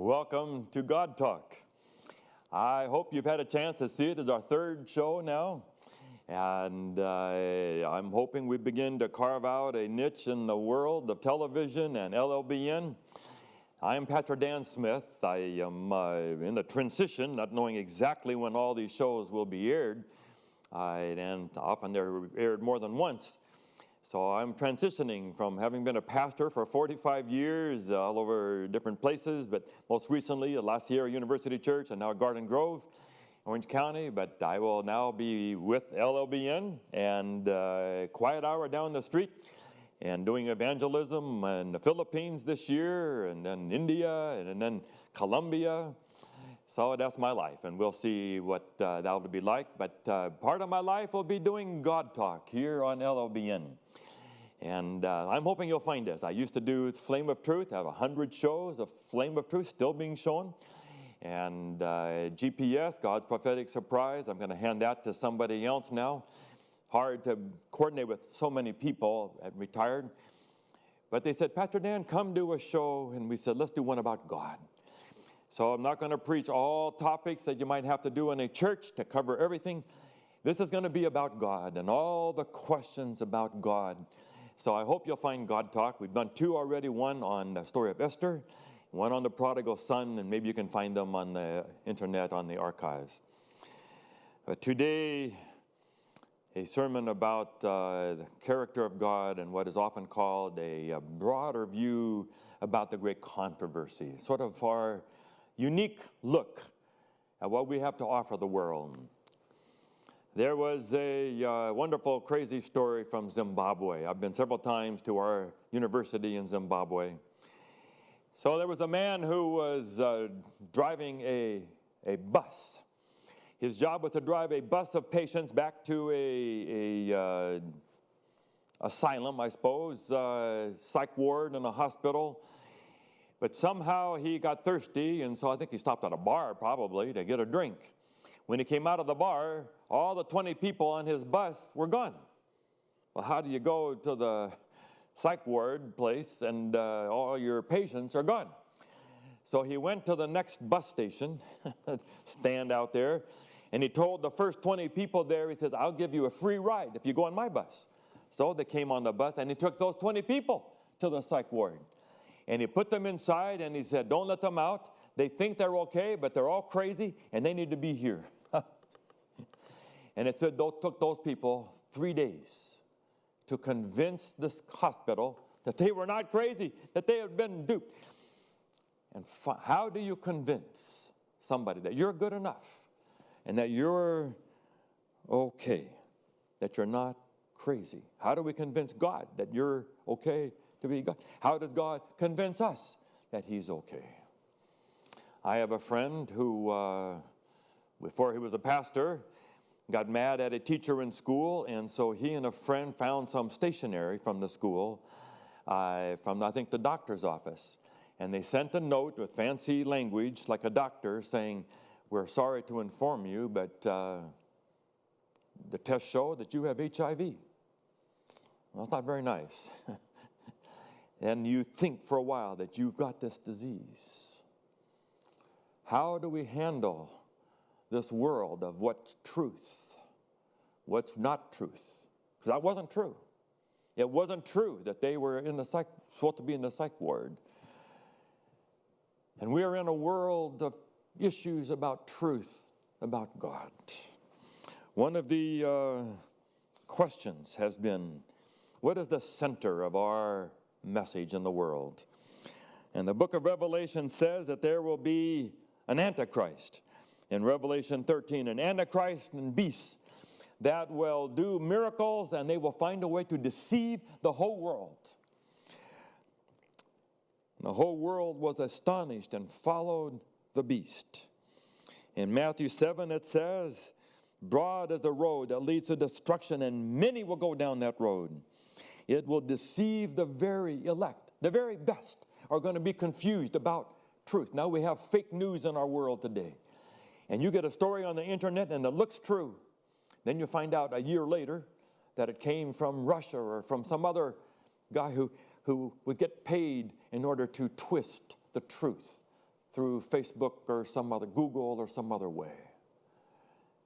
Welcome to God Talk. I hope you've had a chance to see it. It's our third show now. And I'm hoping we begin to carve out a niche in the world of television and LLBN. I'm Pastor Dan Smith. I am in the transition, not knowing exactly when all these shows will be aired. And often they're aired more than once. So I'm transitioning from having been a pastor for 45 years all over different places, but most recently last year at University Church and now Garden Grove, Orange County. But I will now be with LLBN and Quiet Hour down the street and doing evangelism in the Philippines this year, and then India, and then Colombia. So that's my life, and we'll see what that will be like. But part of my life will be doing God Talk here on LLBN. And I'm hoping you'll find this. I used to do Flame of Truth. I have 100 shows of Flame of Truth still being shown. And GPS, God's Prophetic Surprise, I'm going to hand that to somebody else now. Hard to coordinate with so many people at retired. But they said, Pastor Dan, come do a show. And we said, let's do one about God. So I'm not going to preach all topics that you might have to do in a church to cover everything. This is going to be about God and all the questions about God. So I hope you'll find God Talk. We've done two already, one on the story of Esther, one on the prodigal son, and maybe you can find them on the internet, on the archives. Today, a sermon about the character of God and what is often called a broader view about the great controversy, sort of our unique look at what we have to offer the world. There was a wonderful, crazy story from Zimbabwe. I've been several times to our university in Zimbabwe. So there was a man who was driving a bus. His job was to drive a bus of patients back to a asylum, I suppose, psych ward in a hospital. But somehow he got thirsty, and so I think he stopped at a bar probably to get a drink. When he came out of the bar, all the 20 people on his bus were gone. Well, how do you go to the psych ward place and all your patients are gone? So he went to the next bus station, stand out there, and he told the first 20 people there, he says, I'll give you a free ride if you go on my bus. So they came on the bus, and he took those 20 people to the psych ward. And he put them inside, and he said, don't let them out. They think they're okay, but they're all crazy, and they need to be here. And it said it took those people 3 days to convince this hospital that they were not crazy, that they had been duped. And how do you convince somebody that you're good enough and that you're okay, that you're not crazy? How do we convince God that you're okay to be God? How does God convince us that he's okay? I have a friend who, before he was a pastor, got mad at a teacher in school, and so he and a friend found some stationery from the school, from, I think, the doctor's office. And they sent a note with fancy language, like a doctor, saying, we're sorry to inform you, but the tests show that you have HIV. Well, that's not very nice. And you think for a while that you've got this disease. How do we handle this world of what's truth, what's not truth? Because that wasn't true. It wasn't true that they were supposed to be in the psych ward. And we are in a world of issues about truth, about God. One of the questions has been, what is the center of our message in the world? And the book of Revelation says that there will be an Antichrist. In Revelation 13, an Antichrist and beast that will do miracles, and they will find a way to deceive the whole world. The whole world was astonished and followed the beast. In Matthew 7, it says, broad is the road that leads to destruction, and many will go down that road. It will deceive the very elect. The very best are going to be confused about truth. Now we have fake news in our world today. And you get a story on the internet and it looks true. Then you find out a year later that it came from Russia or from some other guy who would get paid in order to twist the truth through Facebook or some other, Google or some other way.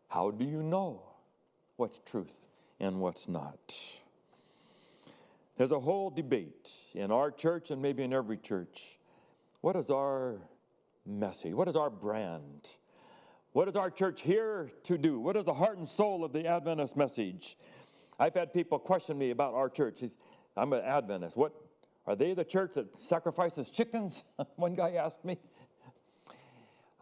How do you know what's truth and what's not? There's a whole debate in our church and maybe in every church. What is our message? What is our brand? What is our church here to do? What is the heart and soul of the Adventist message? I've had people question me about our church. I'm an Adventist. What, are they the church that sacrifices chickens? One guy asked me.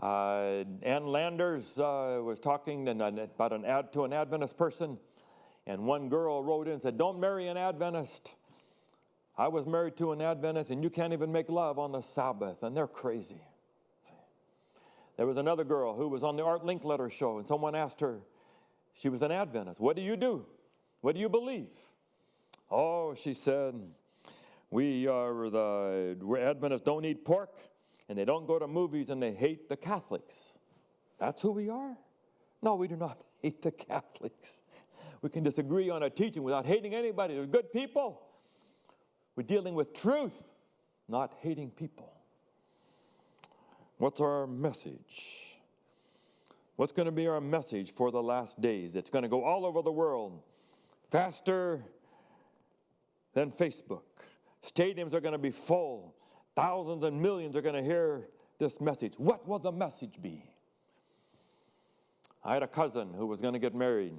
Ann Landers was talking about an ad to an Adventist person, and one girl wrote in and said, "Don't marry an Adventist. I was married to an Adventist, and you can't even make love on the Sabbath," and they're crazy. There was another girl who was on the Art Linkletter show, and someone asked her, she was an Adventist, "What do you do? What do you believe?" "Oh," she said, we're Adventists don't eat pork, and they don't go to movies, and they hate the Catholics." That's who we are? No, we do not hate the Catholics. We can disagree on a teaching without hating anybody. They're good people. We're dealing with truth, not hating people. What's our message? What's going to be our message for the last days? It's going to go all over the world, faster than Facebook. Stadiums are going to be full. Thousands and millions are going to hear this message. What will the message be? I had a cousin who was going to get married,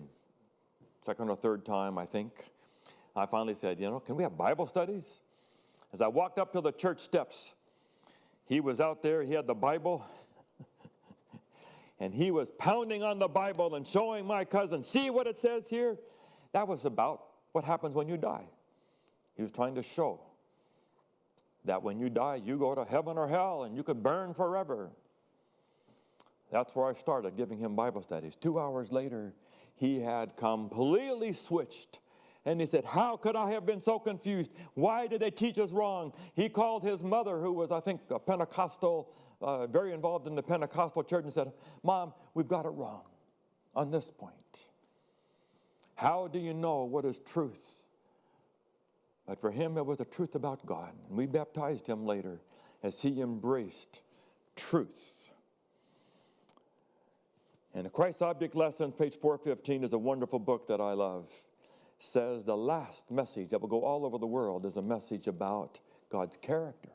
second or third time, I think. I finally said, can we have Bible studies? As I walked up to the church steps, he was out there, he had the Bible, and he was pounding on the Bible and showing my cousin, "See what it says here?" That was about what happens when you die. He was trying to show that when you die, you go to heaven or hell, and you could burn forever. That's where I started giving him Bible studies. 2 hours later, he had completely switched. And he said, "How could I have been so confused? Why did they teach us wrong?" He called his mother, who was, I think, a Pentecostal, very involved in the Pentecostal church, and said, "Mom, we've got it wrong on this point." How do you know what is truth? But for him, it was the truth about God. And we baptized him later as he embraced truth. And the Christ Object Lessons, page 415, is a wonderful book that I love. Says the last message that will go all over the world is a message about God's character,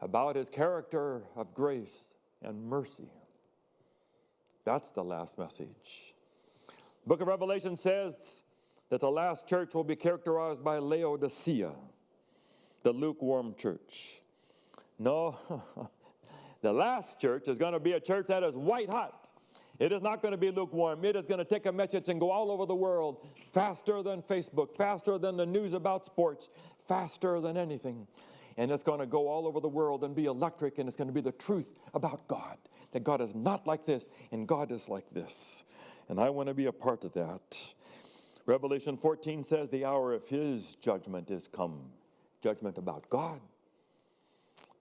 about his character of grace and mercy. That's the last message. The book of Revelation says that the last church will be characterized by Laodicea, the lukewarm church. No, the last church is going to be a church that is white hot. It is not going to be lukewarm. It is going to take a message and go all over the world, faster than Facebook, faster than the news about sports, faster than anything. And it's going to go all over the world and be electric, and it's going to be the truth about God, that God is not like this and God is like this. And I want to be a part of that. Revelation 14 says the hour of his judgment is come. Judgment about God.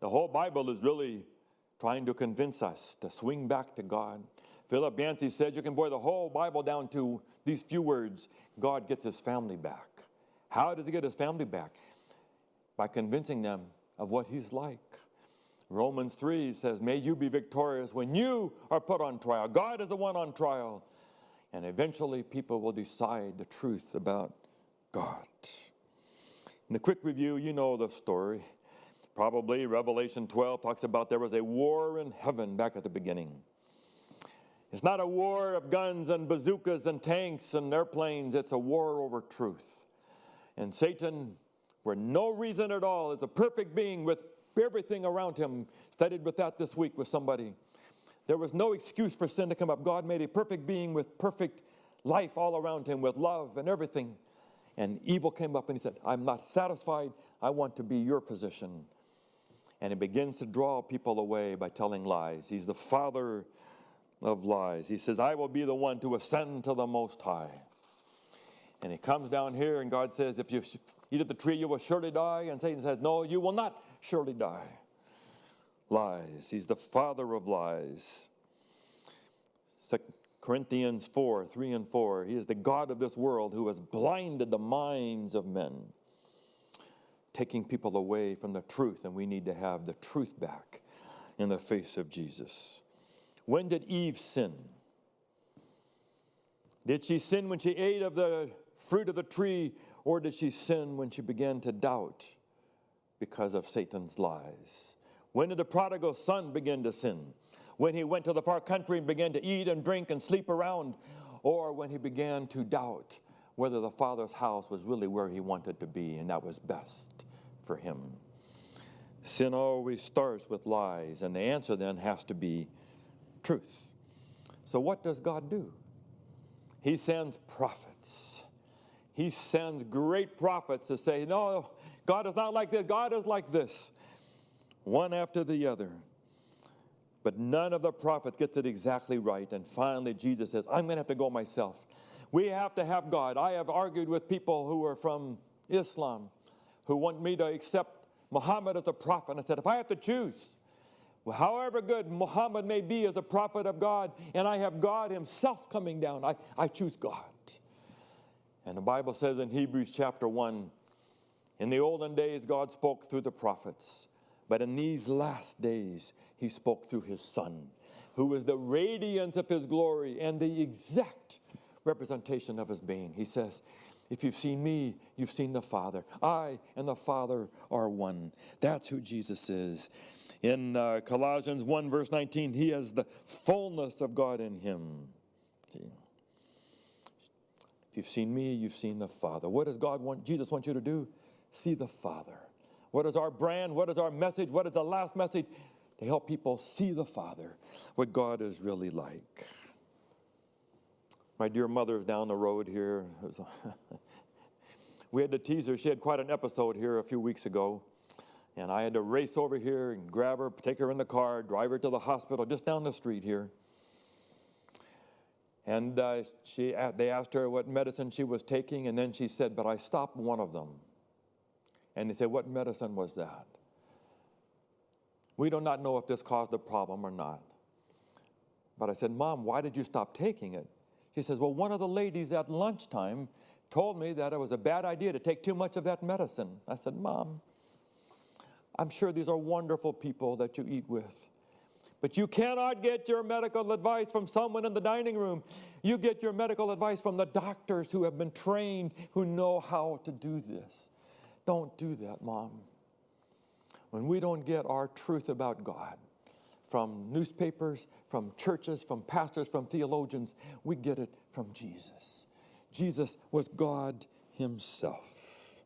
The whole Bible is really trying to convince us to swing back to God. Philip Yancey said you can boil the whole Bible down to these few words: God gets his family back. How does he get his family back? By convincing them of what he's like. Romans 3 says, "May you be victorious when you are put on trial." God is the one on trial. And eventually people will decide the truth about God. In the quick review, you know the story. Probably Revelation 12 talks about there was a war in heaven back at the beginning. It's not a war of guns and bazookas and tanks and airplanes. It's a war over truth. And Satan, for no reason at all, is a perfect being with everything around him. Studied with that this week with somebody. There was no excuse for sin to come up. God made a perfect being with perfect life all around him, with love and everything. And evil came up and he said, "I'm not satisfied. I want to be your position." And he begins to draw people away by telling lies. He's the father of lies. He says, "I will be the one to ascend to the Most High." And he comes down here and God says, "If you eat of the tree, you will surely die." And Satan says, "No, you will not surely die." Lies. He's the father of lies. 2 Corinthians 4, 3 and 4. He is the God of this world who has blinded the minds of men, taking people away from the truth, and we need to have the truth back. in the face of Jesus. When did Eve sin? Did she sin when she ate of the fruit of the tree, or did she sin when she began to doubt because of Satan's lies? When did the prodigal son begin to sin? When he went to the far country and began to eat and drink and sleep around, or when he began to doubt whether the Father's house was really where he wanted to be and that was best for him? Sin always starts with lies, and the answer then has to be truth. So what does God do? He sends prophets. He sends great prophets to say, no, God is not like this, God is like this. One after the other. But none of the prophets gets it exactly right. And finally, Jesus says, I'm going to have to go myself. We have to have God. I have argued with people who are from Islam who want me to accept Muhammad as a prophet. And I said, if I have to choose, however good Muhammad may be as a prophet of God, and I have God himself coming down, I choose God. And the Bible says in Hebrews chapter 1, in the olden days, God spoke through the prophets. But in these last days, he spoke through his Son, who is the radiance of his glory and the exact representation of his being. He says, if you've seen me, you've seen the Father. I and the Father are one. That's who Jesus is. In Colossians 1, verse 19, he has the fullness of God in him. See? If you've seen me, you've seen the Father. What does Jesus want you to do? See the Father. What is our brand? What is our message? What is the last message? To help people see the Father, what God is really like. My dear mother is down the road here. We had to tease her. She had quite an episode here a few weeks ago. And I had to race over here and grab her, take her in the car, drive her to the hospital just down the street here. And they asked her what medicine she was taking, and then she said, but I stopped one of them. And they said, what medicine was that? We do not know if this caused a problem or not. But I said, Mom, why did you stop taking it? She says, well, one of the ladies at lunchtime told me that it was a bad idea to take too much of that medicine. I said, Mom, I'm sure these are wonderful people that you eat with. But you cannot get your medical advice from someone in the dining room. You get your medical advice from the doctors who have been trained, who know how to do this. Don't do that, Mom. When we don't get our truth about God from newspapers, from churches, from pastors, from theologians, we get it from Jesus. Jesus was God himself.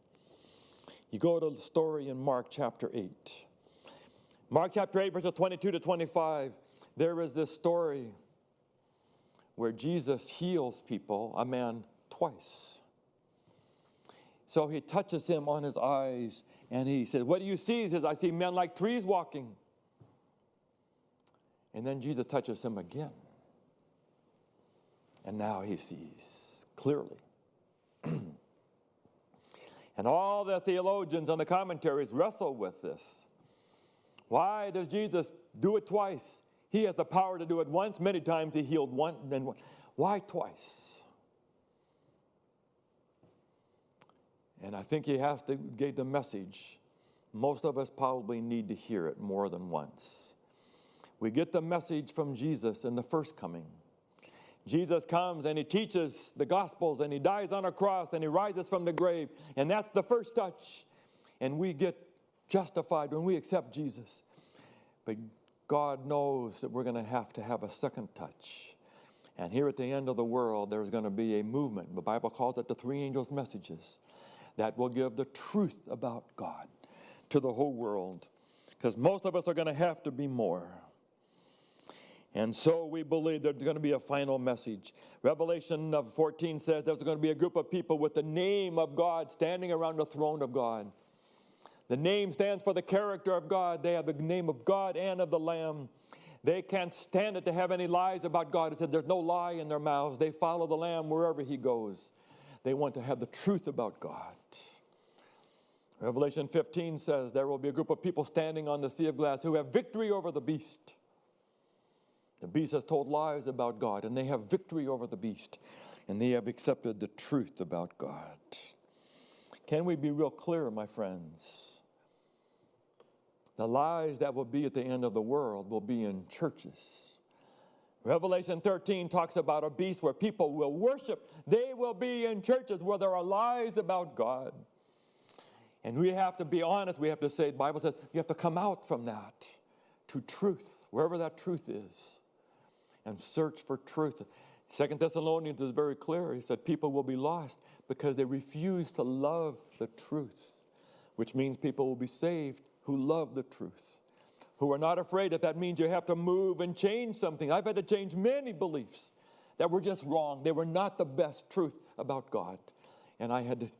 You go to the story in Mark chapter 8. Mark chapter 8, verses 22 to 25, there is this story where Jesus heals people, a man, twice. So he touches him on his eyes, and he says, what do you see? He says, I see men like trees walking. And then Jesus touches him again. And now he sees clearly. And all the theologians and the commentaries wrestle with this. Why does Jesus do it twice? He has the power to do it once. Many times he healed one, then one. Why twice? And I think he has to get the message. Most of us probably need to hear it more than once. We get the message from Jesus in the first coming. Jesus comes and he teaches the Gospels and he dies on a cross and he rises from the grave. And that's the first touch. And we get justified when we accept Jesus. But God knows that we're going to have a second touch. And here at the end of the world, there's going to be a movement. The Bible calls it the three angels' messages that will give the truth about God to the whole world. Because most of us are going to have to be more. And so we believe there's going to be a final message. Revelation 14 says there's going to be a group of people with the name of God standing around the throne of God. The name stands for the character of God. They have the name of God and of the Lamb. They can't stand it to have any lies about God. It said there's no lie in their mouths. They follow the Lamb wherever he goes. They want to have the truth about God. Revelation 15 says there will be a group of people standing on the sea of glass who have victory over the beast. The beast has told lies about God, and they have victory over the beast, and they have accepted the truth about God. Can we be real clear, my friends? The lies that will be at the end of the world will be in churches. Revelation 13 talks about a beast where people will worship. They will be in churches where there are lies about God. And we have to be honest. We have to say, the Bible says, you have to come out from that to truth, wherever that truth is, and search for truth. 2 Thessalonians is very clear. He said people will be lost because they refuse to love the truth, which means people will be saved who love the truth, who are not afraid that means you have to move and change something. I've had to change many beliefs that were just wrong. They were not the best truth about God. And I had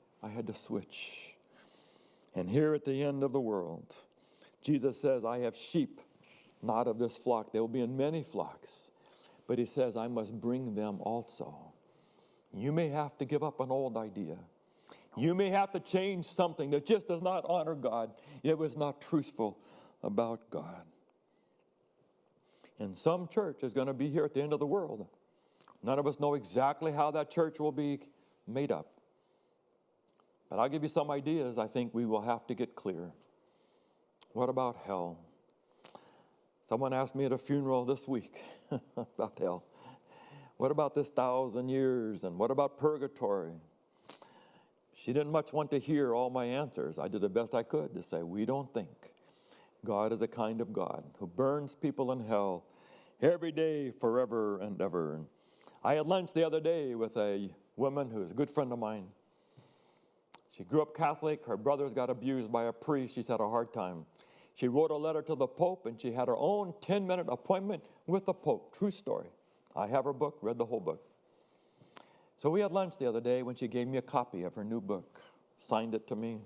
to switch. And here at the end of the world, Jesus says, I have sheep, not of this flock. They will be in many flocks. But he says, I must bring them also. You may have to give up an old idea. You may have to change something that just does not honor God. It was not truthful about God. And some church is going to be here at the end of the world. None of us know exactly how that church will be made up. But I'll give you some ideas I think we will have to get clear. What about hell? Someone asked me at a funeral this week about hell. What about this 1,000 years? And what about purgatory? She didn't much want to hear all my answers. I did the best I could to say, we don't think God is a kind of God who burns people in hell every day, forever and ever. I had lunch the other day with a woman who is a good friend of mine. She grew up Catholic. Her brothers got abused by a priest. She's had a hard time. She wrote a letter to the Pope, and she had her own 10-minute appointment with the Pope. True story. I have her book, read the whole book. So we had lunch the other day when she gave me a copy of her new book, signed it to me.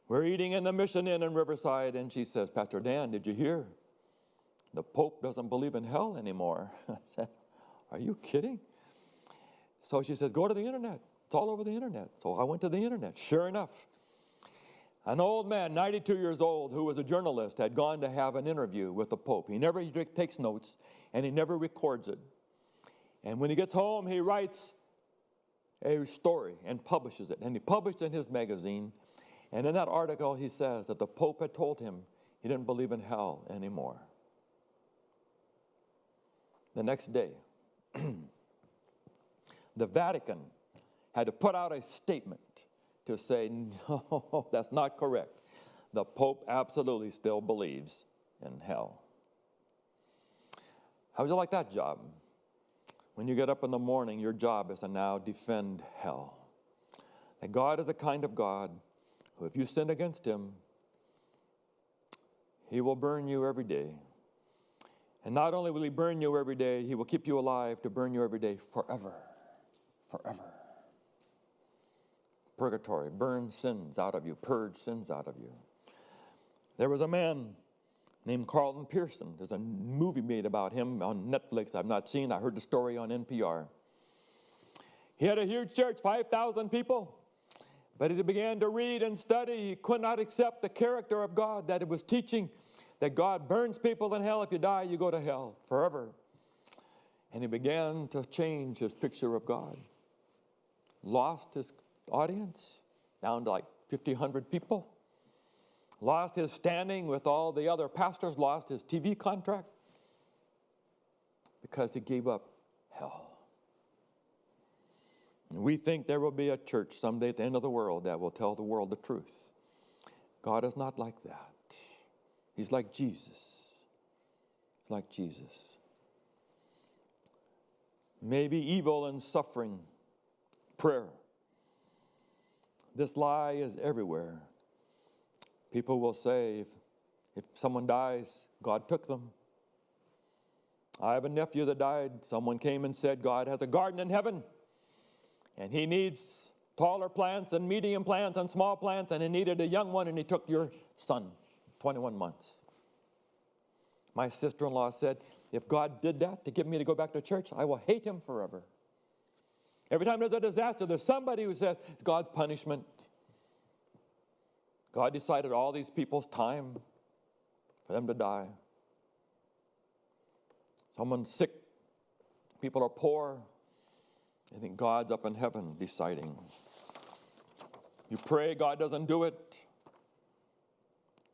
We're eating in the Mission Inn in Riverside, and she says, Pastor Dan, did you hear? The Pope doesn't believe in hell anymore. I said, are you kidding? So she says, go to the internet. It's all over the internet. So I went to the internet. Sure enough, an old man, 92 years old, who was a journalist, had gone to have an interview with the Pope. He never takes notes, and he never records it. And when he gets home, he writes a story and publishes it. And he published it in his magazine. And in that article, he says that the Pope had told him he didn't believe in hell anymore. The next day, the Vatican had to put out a statement to say, no, that's not correct. The Pope absolutely still believes in hell. How would you like that job? When you get up in the morning, your job is to now defend hell. That God is a kind of God who, if you sin against him, he will burn you every day. And not only will he burn you every day, he will keep you alive to burn you every day forever. Forever. Purgatory, burn sins out of you, purge sins out of you. There was a man named Carlton Pearson. There's a movie made about him on Netflix I've not seen. I heard the story on NPR. He had a huge church, 5,000 people. But as he began to read and study, he could not accept the character of God, that it was teaching that God burns people in hell. If you die, you go to hell forever. And he began to change his picture of God. Lost his audience, down to like 1,500 people. Lost his standing with all the other pastors, lost his TV contract because he gave up hell. And we think there will be a church someday at the end of the world that will tell the world the truth. God is not like that. He's like Jesus. He's like Jesus. Maybe evil and suffering, prayer. This lie is everywhere. People will say, if someone dies, God took them. I have a nephew that died. Someone came and said, God has a garden in heaven, and he needs taller plants and medium plants and small plants, and he needed a young one, and he took your son, 21 months. My sister-in-law said, if God did that to get me to go back to church, I will hate him forever. Every time there's a disaster, there's somebody who says it's God's punishment. God decided all these people's time for them to die. Someone's sick. People are poor. I think God's up in heaven deciding. You pray, God doesn't do it.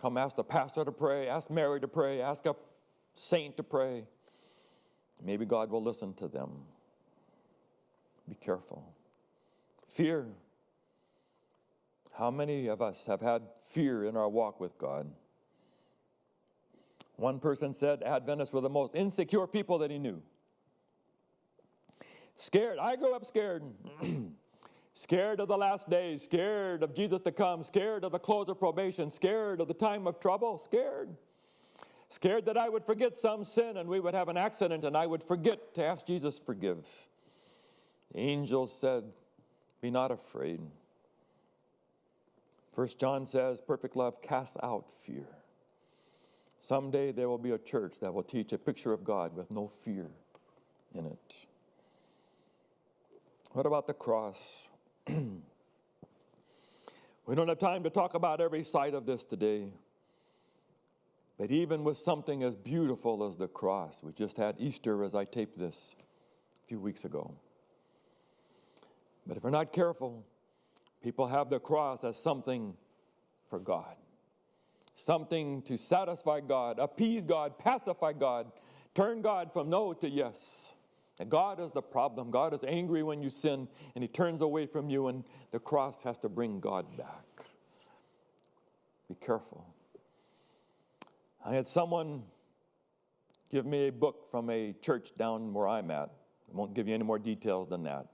Come ask the pastor to pray, ask Mary to pray, ask a saint to pray. Maybe God will listen to them. Be careful. Fear. How many of us have had fear in our walk with God? One person said Adventists were the most insecure people that he knew. Scared. I grew up scared. Scared of the last days, scared of Jesus to come, scared of the close of probation, scared of the time of trouble, scared. Scared that I would forget some sin and we would have an accident and I would forget to ask Jesus forgive. The angel said, be not afraid. 1 John says, perfect love casts out fear. Someday there will be a church that will teach a picture of God with no fear in it. What about the cross? We don't have time to talk about every side of this today. But even with something as beautiful as the cross, we just had Easter as I taped this a few weeks ago. But if we're not careful, people have the cross as something for God. Something to satisfy God, appease God, pacify God, turn God from no to yes. And God is the problem. God is angry when you sin, and he turns away from you, and the cross has to bring God back. Be careful. I had someone give me a book from a church down where I'm at. I won't give you any more details than that.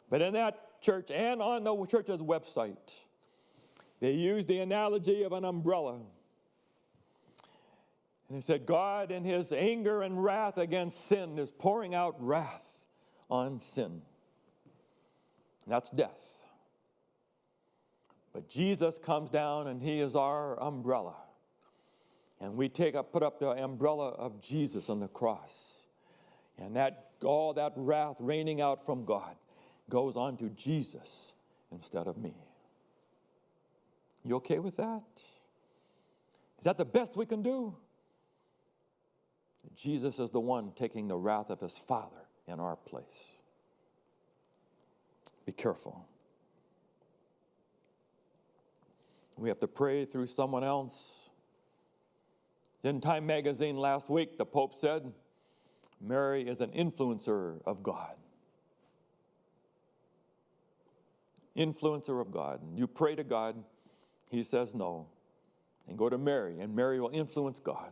But in that church and on the church's website, they used the analogy of an umbrella. And he said, God in his anger and wrath against sin is pouring out wrath on sin. And that's death. But Jesus comes down and he is our umbrella. And we put up the umbrella of Jesus on the cross. And all that wrath raining out from God goes on to Jesus instead of me. You okay with that? Is that the best we can do? Jesus is the one taking the wrath of his Father in our place. Be careful. We have to pray through someone else. In Time magazine last week, the Pope said, Mary is an influencer of God. Influencer of God. You pray to God, he says no. And go to Mary, and Mary will influence God.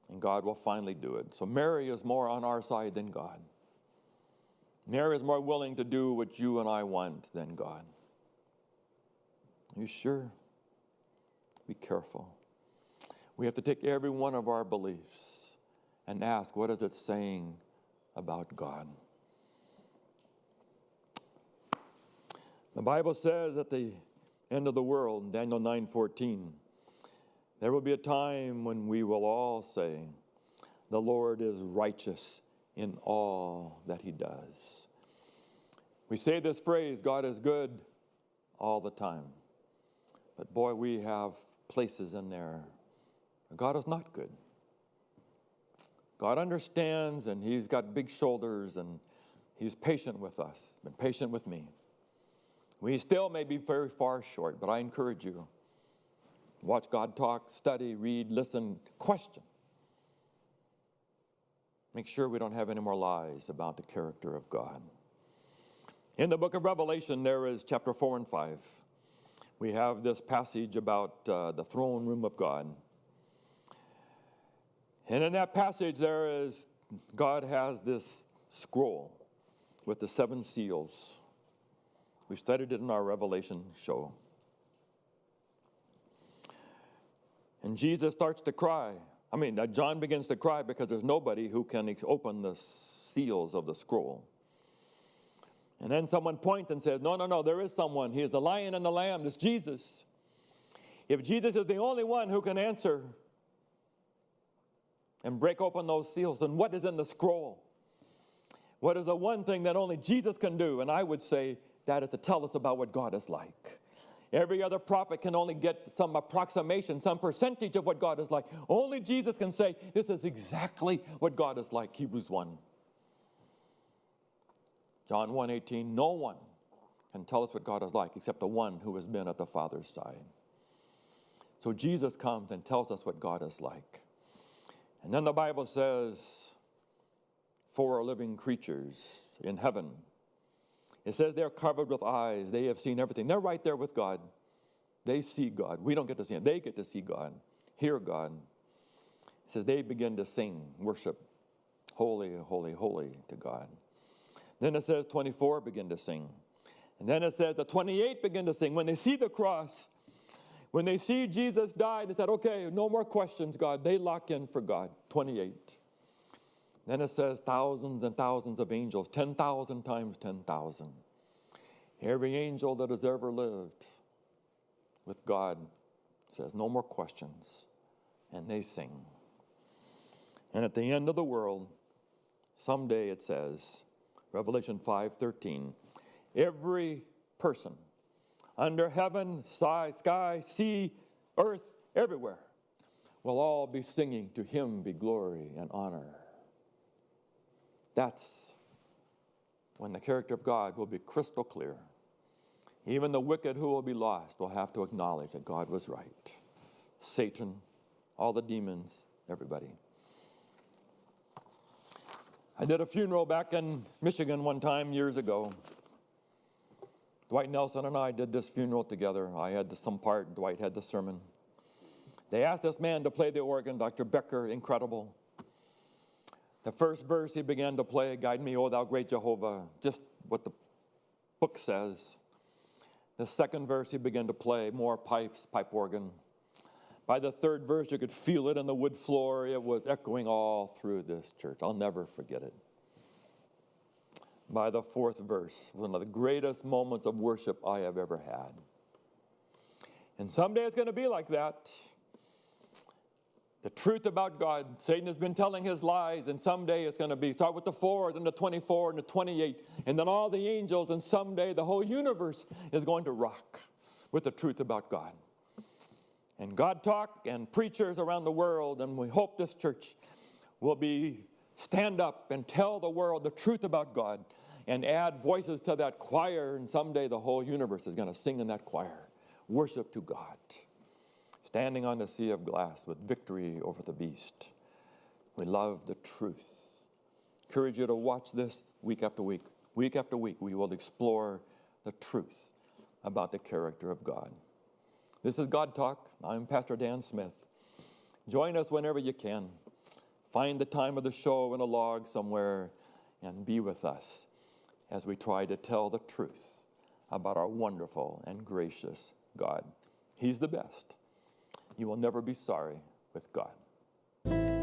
And God will finally do it. So Mary is more on our side than God. Mary is more willing to do what you and I want than God. Are you sure? Be careful. We have to take every one of our beliefs and ask, what is it saying about God? The Bible says at the end of the world, Daniel 9:14, there will be a time when we will all say, the Lord is righteous in all that he does. We say this phrase, God is good all the time. But boy, we have places in there where God is not good. God understands, and he's got big shoulders, and he's patient with us, been patient with me. We still may be very far short, but I encourage you, watch God talk, study, read, listen, question. Make sure we don't have any more lies about the character of God. In the book of Revelation, there is chapter 4 and 5. We have this passage about the throne room of God. And in that passage, God has this scroll with the 7 seals. We studied it in our Revelation show. And Jesus starts to cry. John begins to cry because there's nobody who can open the seals of the scroll. And then someone points and says, no, there is someone. He is the Lion and the Lamb. It's Jesus. If Jesus is the only one who can answer and break open those seals, then what is in the scroll? What is the one thing that only Jesus can do? And I would say that is to tell us about what God is like. Every other prophet can only get some approximation, some percentage of what God is like. Only Jesus can say, this is exactly what God is like, Hebrews 1. John 1:18, no one can tell us what God is like except the one who has been at the Father's side. So Jesus comes and tells us what God is like. And then the Bible says, 4 living creatures in heaven. It says they're covered with eyes. They have seen everything. They're right there with God. They see God. We don't get to see him. They get to see God, hear God. It says they begin to sing, worship, holy, holy, holy to God. Then it says 24 begin to sing. And then it says the 28 begin to sing. When they see the cross, when they see Jesus died, they said, okay, no more questions, God. They lock in for God, 28. Then it says thousands and thousands of angels, 10,000 times 10,000. Every angel that has ever lived with God says, no more questions. And they sing. And at the end of the world, someday it says, Revelation 5:13, every person under heaven, sky, sea, earth, everywhere, will all be singing, to him be glory and honor. That's when the character of God will be crystal clear. Even the wicked who will be lost will have to acknowledge that God was right. Satan, all the demons, everybody. I did a funeral back in Michigan one time years ago. Dwight Nelson and I did this funeral together. I had some part, Dwight had the sermon. They asked this man to play the organ, Dr. Becker, incredible. The first verse he began to play, Guide me, O thou great Jehovah, just what the book says. The second verse he began to play, more pipes, pipe organ. By the third verse, you could feel it on the wood floor. It was echoing all through this church. I'll never forget it. By the fourth verse, was one of the greatest moments of worship I have ever had. And someday it's going to be like that. The truth about God. Satan has been telling his lies, and someday it's going to be, start with the 4, then the 24, and the 28, and then all the angels, and someday the whole universe is going to rock with the truth about God. And God talk and preachers around the world, and we hope this church will stand up and tell the world the truth about God and add voices to that choir, and someday the whole universe is going to sing in that choir. Worship to God. Standing on the sea of glass with victory over the beast. We love the truth. Encourage you to watch this week after week. Week after week, we will explore the truth about the character of God. This is God Talk. I'm Pastor Dan Smith. Join us whenever you can. Find the time of the show in a log somewhere and be with us as we try to tell the truth about our wonderful and gracious God. He's the best. You will never be sorry with God.